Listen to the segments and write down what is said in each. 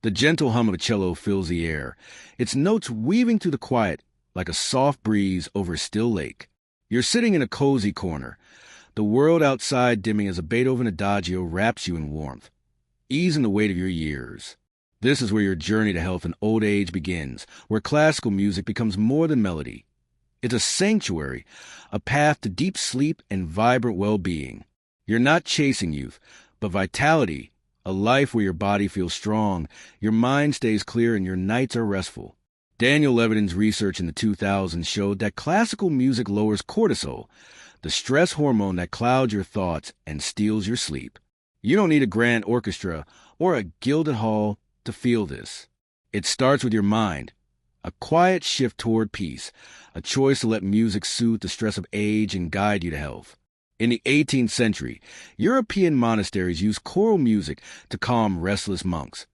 The gentle hum of a cello fills the air, its notes weaving through the quiet like a soft breeze over a still lake. You're sitting in a cozy corner, the world outside dimming as a Beethoven adagio wraps you in warmth, easing the weight of your years. This is where your journey to health and old age begins, where classical music becomes more than melody. It's a sanctuary, a path to deep sleep and vibrant well-being. You're not chasing youth, but vitality, a life where your body feels strong, your mind stays clear, and your nights are restful. Daniel Levitin's research in the 2000s showed that classical music lowers cortisol, the stress hormone that clouds your thoughts and steals your sleep. You don't need a grand orchestra or a gilded hall to feel this. It starts with your mind, a quiet shift toward peace, a choice to let music soothe the stress of age and guide you to health. In the 18th century, European monasteries used choral music to calm restless monks,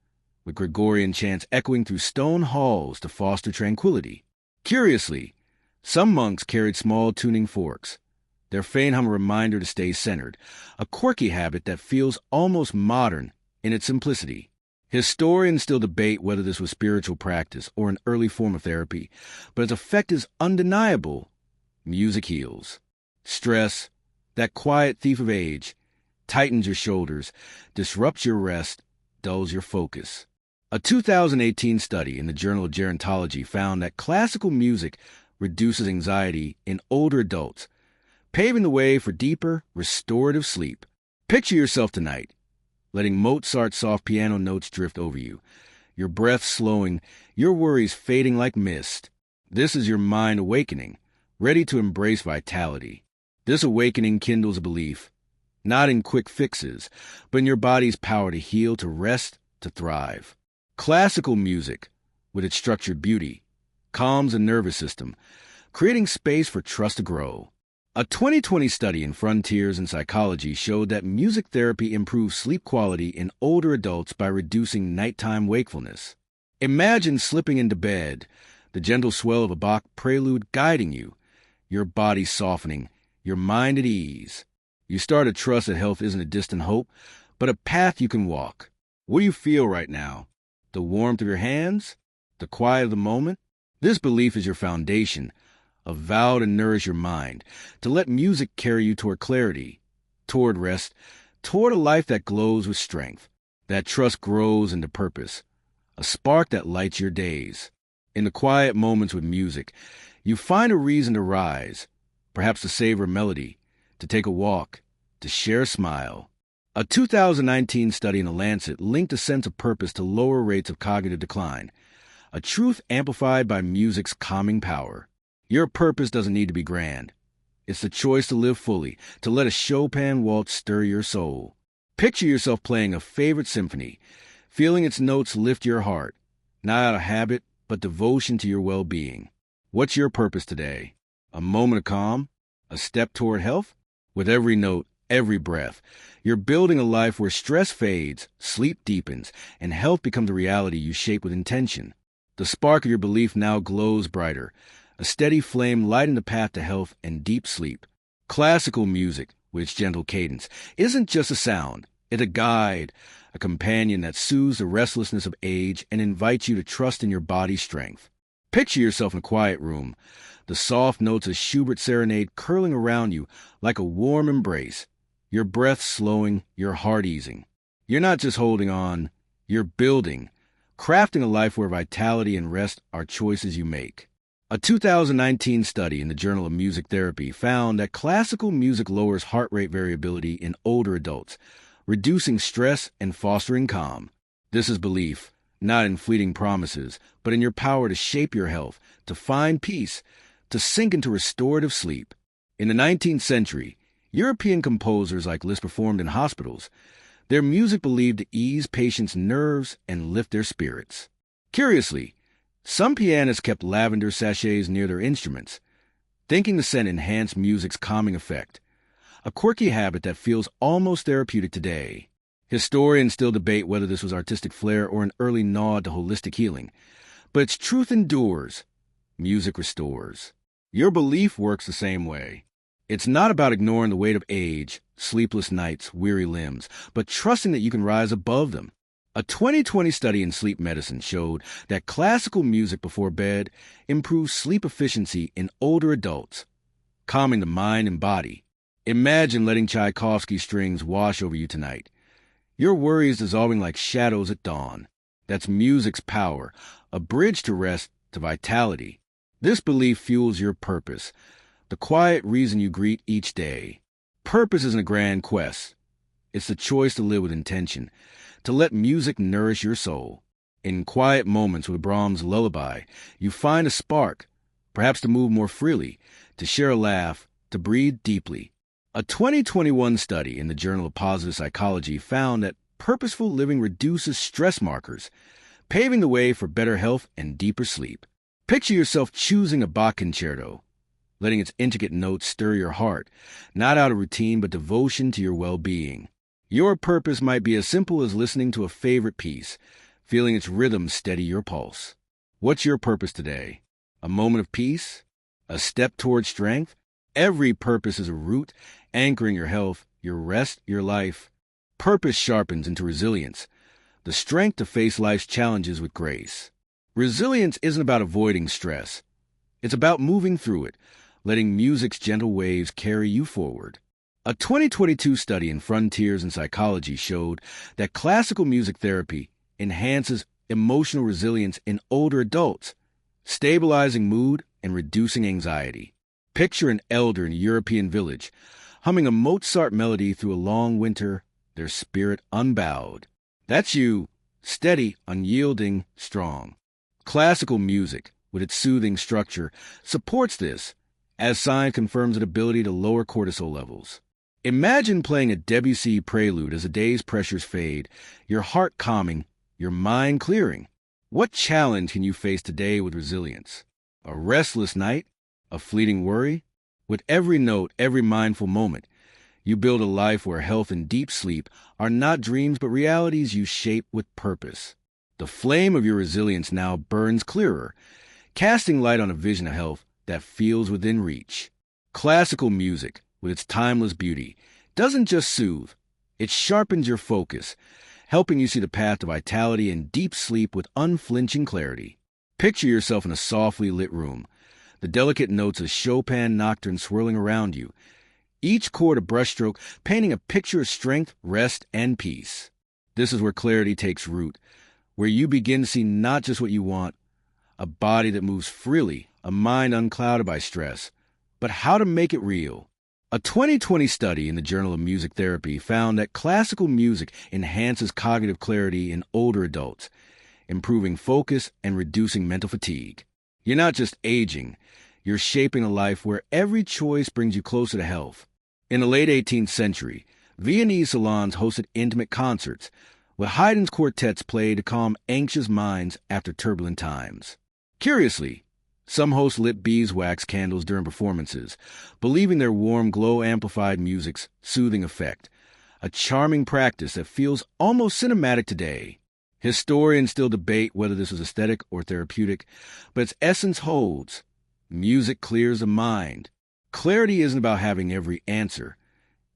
with Gregorian chants echoing through stone halls to foster tranquility. Curiously, some monks carried small tuning forks, their faint hum a reminder to stay centered, a quirky habit that feels almost modern in its simplicity. Historians still debate whether this was spiritual practice or an early form of therapy, but its effect is undeniable. Music heals. Stress, that quiet thief of age, tightens your shoulders, disrupts your rest, dulls your focus. A 2018 study in the Journal of Gerontology found that classical music reduces anxiety in older adults, paving the way for deeper, restorative sleep. Picture yourself tonight, letting Mozart's soft piano notes drift over you, your breath slowing, your worries fading like mist. This is your mind awakening, ready to embrace vitality. This awakening kindles a belief, not in quick fixes, but in your body's power to heal, to rest, to thrive. Classical music, with its structured beauty, calms the nervous system, creating space for trust to grow. A 2020 study in Frontiers in Psychology showed that music therapy improves sleep quality in older adults by reducing nighttime wakefulness. Imagine slipping into bed, the gentle swell of a Bach prelude guiding you, your body softening, your mind at ease. You start to trust that health isn't a distant hope, but a path you can walk. What do you feel right now? The warmth of your hands? The quiet of the moment? This belief is your foundation, a vow to nourish your mind, to let music carry you toward clarity, toward rest, toward a life that glows with strength. That trust grows into purpose, a spark that lights your days. In the quiet moments with music, you find a reason to rise, perhaps to savor a melody, to take a walk, to share a smile. A 2019 study in The Lancet linked a sense of purpose to lower rates of cognitive decline, a truth amplified by music's calming power. Your purpose doesn't need to be grand. It's the choice to live fully, to let a Chopin waltz stir your soul. Picture yourself playing a favorite symphony, feeling its notes lift your heart, not out of habit, but devotion to your well-being. What's your purpose today? A moment of calm? A step toward health? With every note, every breath, you're building a life where stress fades, sleep deepens, and health becomes a reality you shape with intention. The spark of your belief now glows brighter, a steady flame lighting the path to health and deep sleep. Classical music, with its gentle cadence, isn't just a sound. It's a guide, a companion that soothes the restlessness of age and invites you to trust in your body's strength. Picture yourself in a quiet room, the soft notes of Schubert's serenade curling around you like a warm embrace, your breath slowing, your heart easing. You're not just holding on, you're building, crafting a life where vitality and rest are choices you make. A 2019 study in the Journal of Music Therapy found that classical music lowers heart rate variability in older adults, reducing stress and fostering calm. This is belief, not in fleeting promises, but in your power to shape your health, to find peace, to sink into restorative sleep. In the 19th century, European composers like Liszt performed in hospitals, their music believed to ease patients' nerves and lift their spirits. Curiously, some pianists kept lavender sachets near their instruments, thinking the scent enhanced music's calming effect, a quirky habit that feels almost therapeutic today. Historians still debate whether this was artistic flair or an early nod to holistic healing, but its truth endures. Music restores. Your belief works the same way. It's not about ignoring the weight of age, sleepless nights, weary limbs, but trusting that you can rise above them. A 2020 study in sleep medicine showed that classical music before bed improves sleep efficiency in older adults, calming the mind and body. Imagine letting Tchaikovsky strings wash over you tonight. Your worries dissolving like shadows at dawn. That's music's power, a bridge to rest, to vitality. This belief fuels your purpose, the quiet reason you greet each day. Purpose isn't a grand quest. It's the choice to live with intention, to let music nourish your soul. In quiet moments with Brahms' lullaby, you find a spark, perhaps to move more freely, to share a laugh, to breathe deeply. A 2021 study in the Journal of Positive Psychology found that purposeful living reduces stress markers, paving the way for better health and deeper sleep. Picture yourself choosing a Bach concerto, letting its intricate notes stir your heart, not out of routine but devotion to your well-being. Your purpose might be as simple as listening to a favorite piece, feeling its rhythm steady your pulse. What's your purpose today? A moment of peace? A step toward strength? Every purpose is a root, anchoring your health, your rest, your life. Purpose sharpens into resilience, the strength to face life's challenges with grace. Resilience isn't about avoiding stress. It's about moving through it, letting music's gentle waves carry you forward. A 2022 study in Frontiers in Psychology showed that classical music therapy enhances emotional resilience in older adults, stabilizing mood and reducing anxiety. Picture an elder in a European village, humming a Mozart melody through a long winter, their spirit unbowed. That's you, steady, unyielding, strong. Classical music, with its soothing structure, supports this, as science confirms its ability to lower cortisol levels. Imagine playing a Debussy prelude as the day's pressures fade, your heart calming, your mind clearing. What challenge can you face today with resilience? A restless night? A fleeting worry? With every note, every mindful moment, you build a life where health and deep sleep are not dreams but realities you shape with purpose. The flame of your resilience now burns clearer, casting light on a vision of health that feels within reach. Classical music, with its timeless beauty, doesn't just soothe, it sharpens your focus, helping you see the path to vitality and deep sleep with unflinching clarity. Picture yourself in a softly lit room, the delicate notes of Chopin nocturne swirling around you, each chord a brushstroke painting a picture of strength, rest, and peace. This is where clarity takes root, where you begin to see not just what you want, a body that moves freely, a mind unclouded by stress, but how to make it real. A 2020 study in the Journal of Music Therapy found that classical music enhances cognitive clarity in older adults, improving focus and reducing mental fatigue. You're not just aging, you're shaping a life where every choice brings you closer to health. In the late 18th century, Viennese salons hosted intimate concerts, where Haydn's quartets played to calm anxious minds after turbulent times. Curiously, some hosts lit beeswax candles during performances, believing their warm glow amplified music's soothing effect, a charming practice that feels almost cinematic today. Historians still debate whether this was aesthetic or therapeutic, but its essence holds. Music clears the mind. Clarity isn't about having every answer.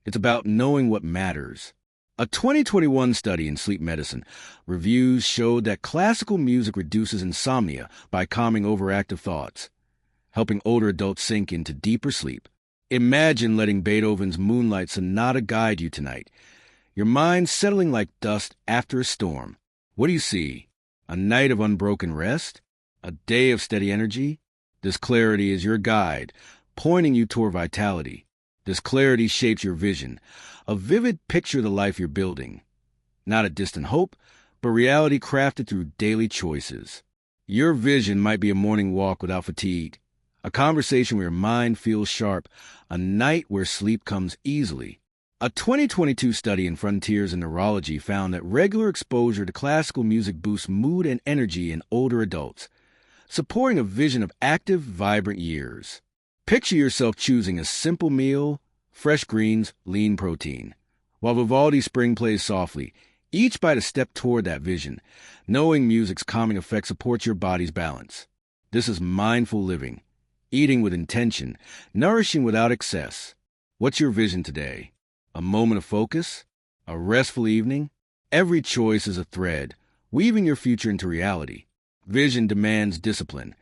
It's about knowing what matters. A 2021 study in sleep medicine reviews showed that classical music reduces insomnia by calming overactive thoughts, helping older adults sink into deeper sleep. Imagine letting Beethoven's Moonlight Sonata guide you tonight, your mind settling like dust after a storm. What do you see? A night of unbroken rest? A day of steady energy? This clarity is your guide, pointing you toward vitality. This clarity shapes your vision, a vivid picture of the life you're building. Not a distant hope, but reality crafted through daily choices. Your vision might be a morning walk without fatigue, a conversation where your mind feels sharp, a night where sleep comes easily. A 2022 study in Frontiers in Neurology found that regular exposure to classical music boosts mood and energy in older adults, supporting a vision of active, vibrant years. Picture yourself choosing a simple meal, fresh greens, lean protein, while Vivaldi's Spring plays softly, each bite a step toward that vision, knowing music's calming effect supports your body's balance. This is mindful living, eating with intention, nourishing without excess. What's your vision today? A moment of focus? A restful evening? Every choice is a thread, weaving your future into reality. Vision demands discipline,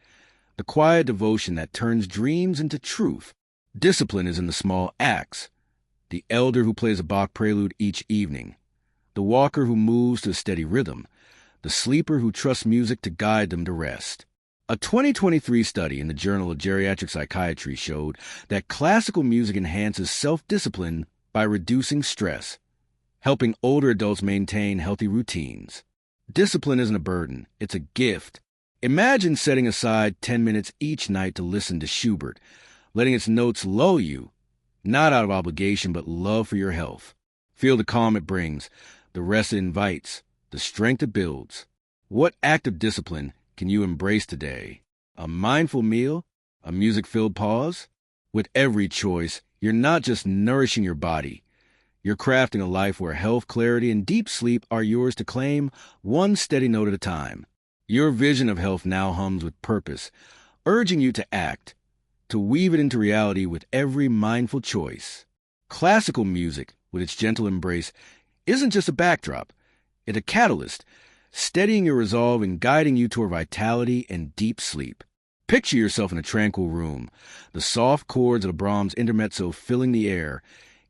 the quiet devotion that turns dreams into truth. Discipline is in the small acts. The elder who plays a Bach prelude each evening, the walker who moves to a steady rhythm, the sleeper who trusts music to guide them to rest. A 2023 study in the Journal of Geriatric Psychiatry showed that classical music enhances self-discipline by reducing stress, helping older adults maintain healthy routines. Discipline isn't a burden, it's a gift. Imagine setting aside 10 minutes each night to listen to Schubert, letting its notes lull you, not out of obligation but love for your health. Feel the calm it brings, the rest it invites, the strength it builds. What act of discipline can you embrace today? A mindful meal? A music-filled pause? With every choice, you're not just nourishing your body. You're crafting a life where health, clarity, and deep sleep are yours to claim, one steady note at a time. Your vision of health now hums with purpose, urging you to act, to weave it into reality with every mindful choice. Classical music, with its gentle embrace, isn't just a backdrop. It's a catalyst, steadying your resolve and guiding you toward vitality and deep sleep. Picture yourself in a tranquil room, the soft chords of the Brahms intermezzo filling the air,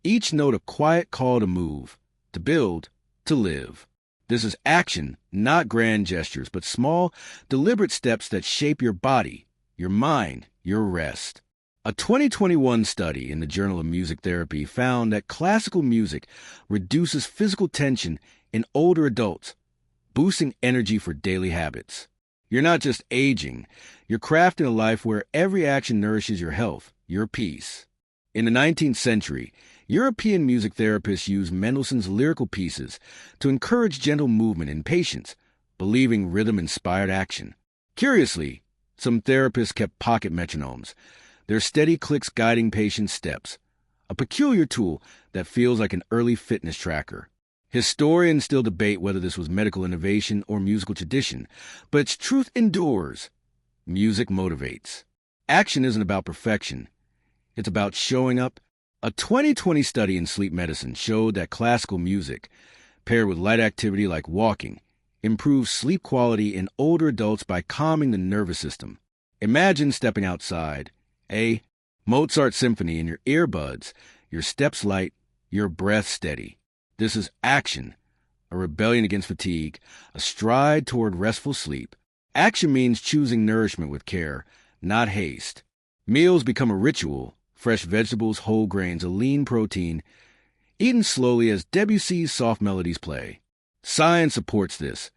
each note a quiet call to move, to build, to live. This is action, not grand gestures, but small, deliberate steps that shape your body, your mind, your rest. A 2021 study in the Journal of Music Therapy found that classical music reduces physical tension in older adults, boosting energy for daily habits. You're not just aging, you're crafting a life where every action nourishes your health, your peace. In the 19th century, European music therapists used Mendelssohn's lyrical pieces to encourage gentle movement and patience, believing rhythm inspired action. Curiously, some therapists kept pocket metronomes, their steady clicks guiding patients' steps, a peculiar tool that feels like an early fitness tracker. Historians still debate whether this was medical innovation or musical tradition, but its truth endures. Music motivates. Action isn't about perfection. It's about showing up. A 2020 study in sleep medicine showed that classical music, paired with light activity like walking, improves sleep quality in older adults by calming the nervous system. Imagine stepping outside, a Mozart symphony in your earbuds, your steps light, your breath steady. This is action, a rebellion against fatigue, a stride toward restful sleep. Action means choosing nourishment with care, not haste. Meals become a ritual, fresh vegetables, whole grains, a lean protein, eaten slowly as Debussy's soft melodies play. Science supports this.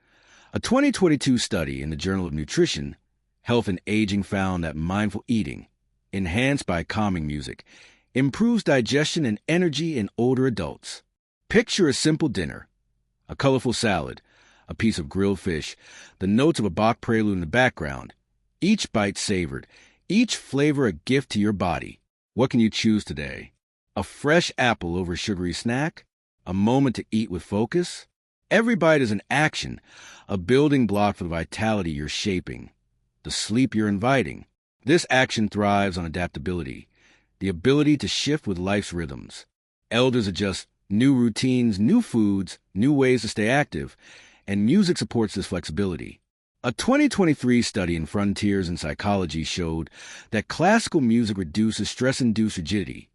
A 2022 study in the Journal of Nutrition, Health and Aging found that mindful eating, enhanced by calming music, improves digestion and energy in older adults. Picture a simple dinner, a colorful salad, a piece of grilled fish, the notes of a Bach prelude in the background, each bite savored, each flavor a gift to your body. What can you choose today? A fresh apple over a sugary snack? A moment to eat with focus? Every bite is an action, a building block for the vitality you're shaping, the sleep you're inviting. This action thrives on adaptability, the ability to shift with life's rhythms. Elders adjust new routines, new foods, new ways to stay active, and music supports this flexibility. A 2023 study in Frontiers in Psychology showed that classical music reduces stress-induced rigidity,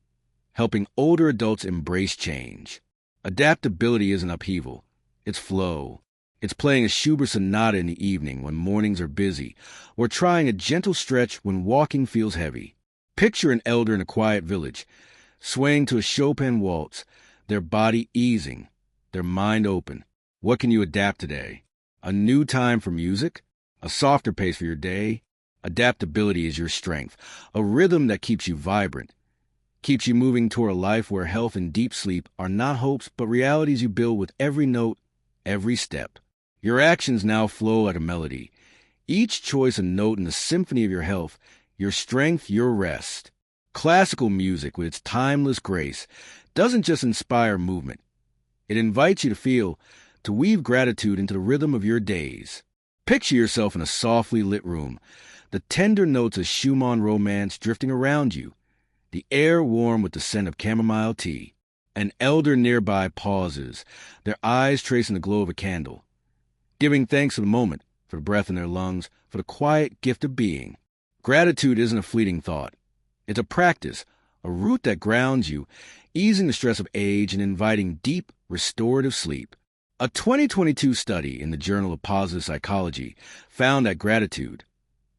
helping older adults embrace change. Adaptability isn't upheaval, it's flow. It's playing a Schubert sonata in the evening when mornings are busy, or trying a gentle stretch when walking feels heavy. Picture an elder in a quiet village, swaying to a Chopin waltz, their body easing, their mind open. What can you adapt today? A new time for music? A softer pace for your day? Adaptability is your strength, a rhythm that keeps you vibrant, keeps you moving toward a life where health and deep sleep are not hopes but realities you build with every note, every step. Your actions now flow like a melody, each choice a note in the symphony of your health, your strength, your rest. Classical music, with its timeless grace, doesn't just inspire movement. It invites you to feel, to weave gratitude into the rhythm of your days. Picture yourself in a softly lit room, the tender notes of Schumann romance drifting around you, the air warm with the scent of chamomile tea. An elder nearby pauses, their eyes tracing the glow of a candle, giving thanks for the moment, for the breath in their lungs, for the quiet gift of being. Gratitude isn't a fleeting thought. It's a practice, a root that grounds you, easing the stress of age and inviting deep, restorative sleep. A 2022 study in the Journal of Positive Psychology found that gratitude,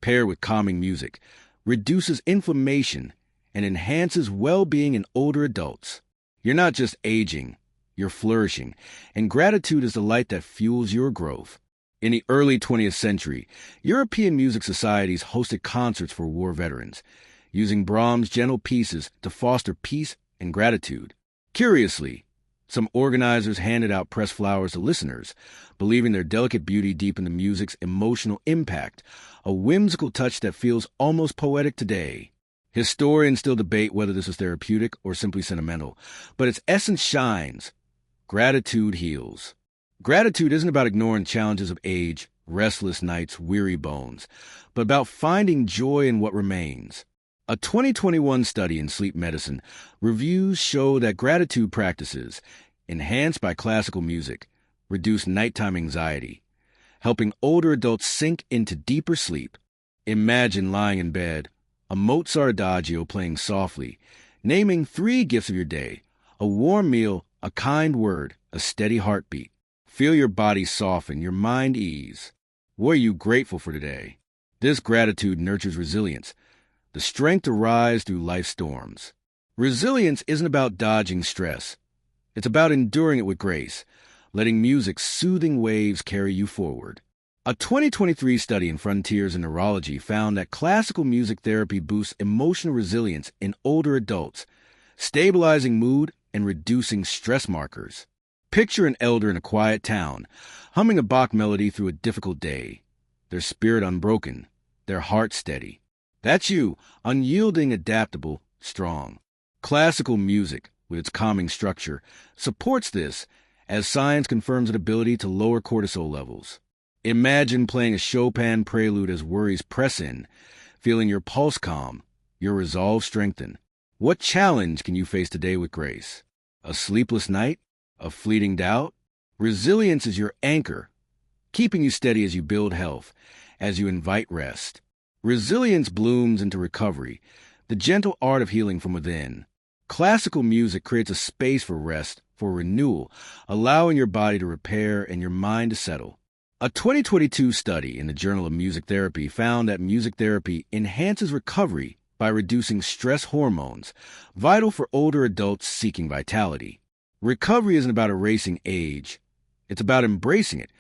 paired with calming music, reduces inflammation and enhances well-being in older adults. You're not just aging, you're flourishing, and gratitude is the light that fuels your growth. In the early 20th century, European music societies hosted concerts for war veterans, using Brahms' gentle pieces to foster peace and gratitude. Curiously, some organizers handed out pressed flowers to listeners, believing their delicate beauty deepened the music's emotional impact, a whimsical touch that feels almost poetic today. Historians still debate whether this was therapeutic or simply sentimental, but its essence shines. Gratitude heals. Gratitude isn't about ignoring challenges of age, restless nights, weary bones, but about finding joy in what remains. A 2021 study in sleep medicine reviews show that gratitude practices, enhanced by classical music, reduce nighttime anxiety, helping older adults sink into deeper sleep. Imagine lying in bed, a Mozart adagio playing softly, naming 3 gifts of your day, a warm meal, a kind word, a steady heartbeat. Feel your body soften, your mind ease. What are you grateful for today? This gratitude nurtures resilience, the strength to rise through life's storms. Resilience isn't about dodging stress. It's about enduring it with grace, letting music's soothing waves carry you forward. A 2023 study in Frontiers in Neurology found that classical music therapy boosts emotional resilience in older adults, stabilizing mood and reducing stress markers. Picture an elder in a quiet town, humming a Bach melody through a difficult day, their spirit unbroken, their heart steady. That's you, unyielding, adaptable, strong. Classical music, with its calming structure, supports this, as science confirms its ability to lower cortisol levels. Imagine playing a Chopin prelude as worries press in, feeling your pulse calm, your resolve strengthen. What challenge can you face today with grace? A sleepless night? A fleeting doubt? Resilience is your anchor, keeping you steady as you build health, as you invite rest. Resilience blooms into recovery, the gentle art of healing from within. Classical music creates a space for rest, for renewal, allowing your body to repair and your mind to settle. A 2022 study in the Journal of Music Therapy found that music therapy enhances recovery by reducing stress hormones, vital for older adults seeking vitality. Recovery isn't about erasing age. It's about embracing it,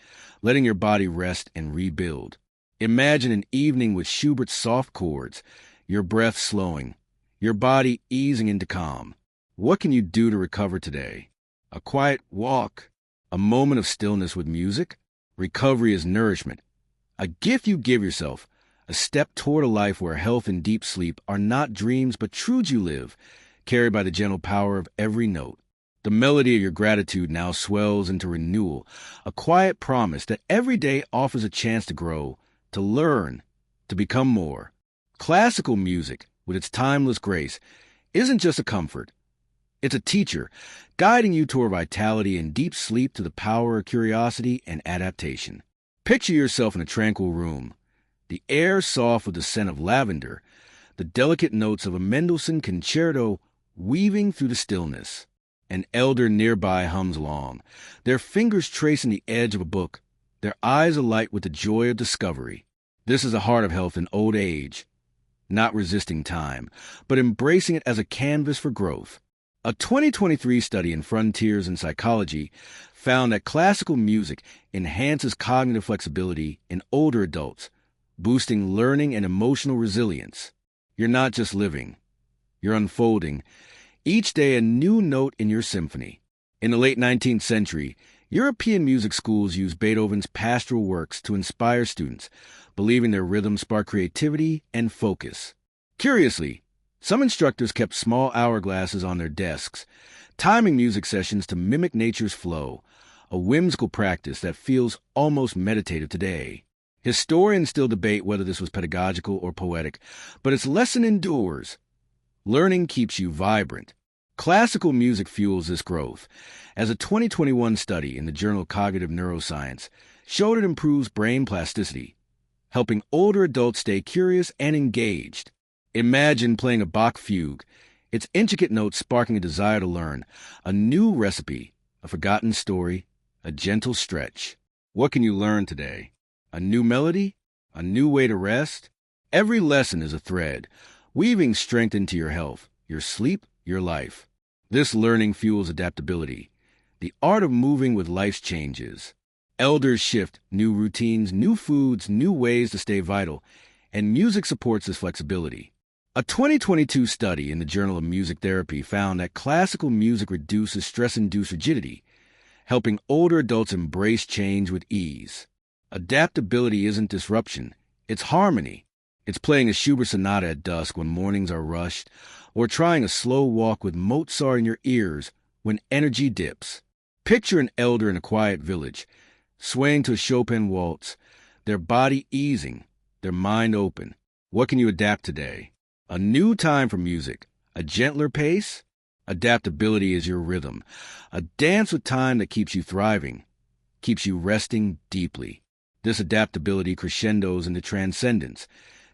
letting your body rest and rebuild. Imagine an evening with Schubert's soft chords, your breath slowing, your body easing into calm. What can you do to recover today? A quiet walk, a moment of stillness with music? Recovery is nourishment, a gift you give yourself, a step toward a life where health and deep sleep are not dreams but truths you live, carried by the gentle power of every note. The melody of your gratitude now swells into renewal, a quiet promise that every day offers a chance to grow, to learn, to become more. Classical music, with its timeless grace, isn't just a comfort. It's a teacher, guiding you toward vitality and deep sleep to the power of curiosity and adaptation. Picture yourself in a tranquil room, the air soft with the scent of lavender, the delicate notes of a Mendelssohn concerto weaving through the stillness. An elder nearby hums along, their fingers tracing the edge of a book, their eyes alight with the joy of discovery. This is the heart of health in old age, not resisting time, but embracing it as a canvas for growth. A 2023 study in Frontiers in Psychology found that classical music enhances cognitive flexibility in older adults, boosting learning and emotional resilience. You're not just living, you're unfolding, each day a new note in your symphony. In the late 19th century, European music schools used Beethoven's pastoral works to inspire students, believing their rhythms spark creativity and focus. Curiously, some instructors kept small hourglasses on their desks, timing music sessions to mimic nature's flow, a whimsical practice that feels almost meditative today. Historians still debate whether this was pedagogical or poetic, but its lesson endures. Learning keeps you vibrant. Classical music fuels this growth, as a 2021 study in the Journal of Cognitive Neuroscience showed it improves brain plasticity, helping older adults stay curious and engaged. Imagine playing a Bach fugue, its intricate notes sparking a desire to learn, a new recipe, a forgotten story, a gentle stretch. What can you learn today? A new melody? A new way to rest? Every lesson is a thread, weaving strength into your health, your sleep, your life. This learning fuels adaptability, the art of moving with life's changes. Elders shift, new routines, new foods, new ways to stay vital, and music supports this flexibility. A 2022 study in the Journal of Music Therapy found that classical music reduces stress-induced rigidity, helping older adults embrace change with ease. Adaptability isn't disruption, it's harmony. It's playing a Schubert sonata at dusk when mornings are rushed, or trying a slow walk with Mozart in your ears when energy dips. Picture an elder in a quiet village, swaying to a Chopin waltz, their body easing, their mind open. What can you adapt today? A new time for music, a gentler pace? Adaptability is your rhythm, a dance with time that keeps you thriving, keeps you resting deeply. This adaptability crescendos into transcendence,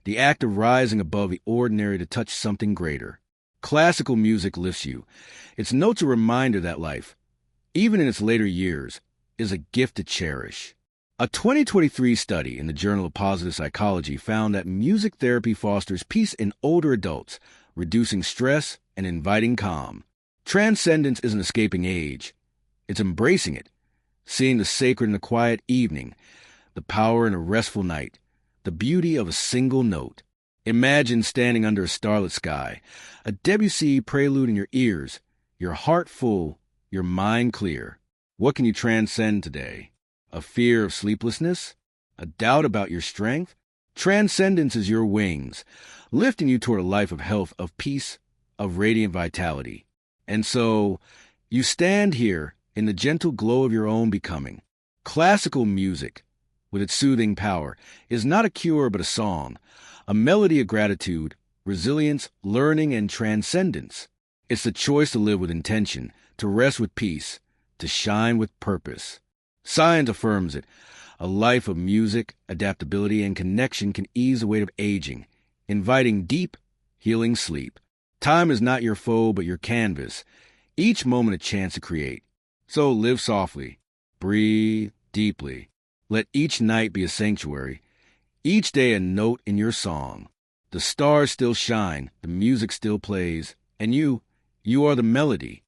the act of rising above the ordinary to touch something greater. Classical music lifts you. Its notes a reminder that life, even in its later years, is a gift to cherish. A 2023 study in the Journal of Positive Psychology found that music therapy fosters peace in older adults, reducing stress and inviting calm. Transcendence isn't escaping age. It's embracing it, seeing the sacred in a quiet evening, the power in a restful night, the beauty of a single note. Imagine standing under a starlit sky, a Debussy prelude in your ears, your heart full, your mind clear. What can you transcend today? A fear of sleeplessness? A doubt about your strength? Transcendence is your wings, lifting you toward a life of health, of peace, of radiant vitality. And so, you stand here in the gentle glow of your own becoming. Classical music, with its soothing power, is not a cure but a song, a melody of gratitude, resilience, learning, and transcendence. It's the choice to live with intention, to rest with peace, to shine with purpose. Science affirms it. A life of music, adaptability, and connection can ease the weight of aging, inviting deep, healing sleep. Time is not your foe but your canvas, each moment a chance to create. So live softly, breathe deeply. Let each night be a sanctuary, each day a note in your song. The stars still shine, the music still plays, and you are the melody.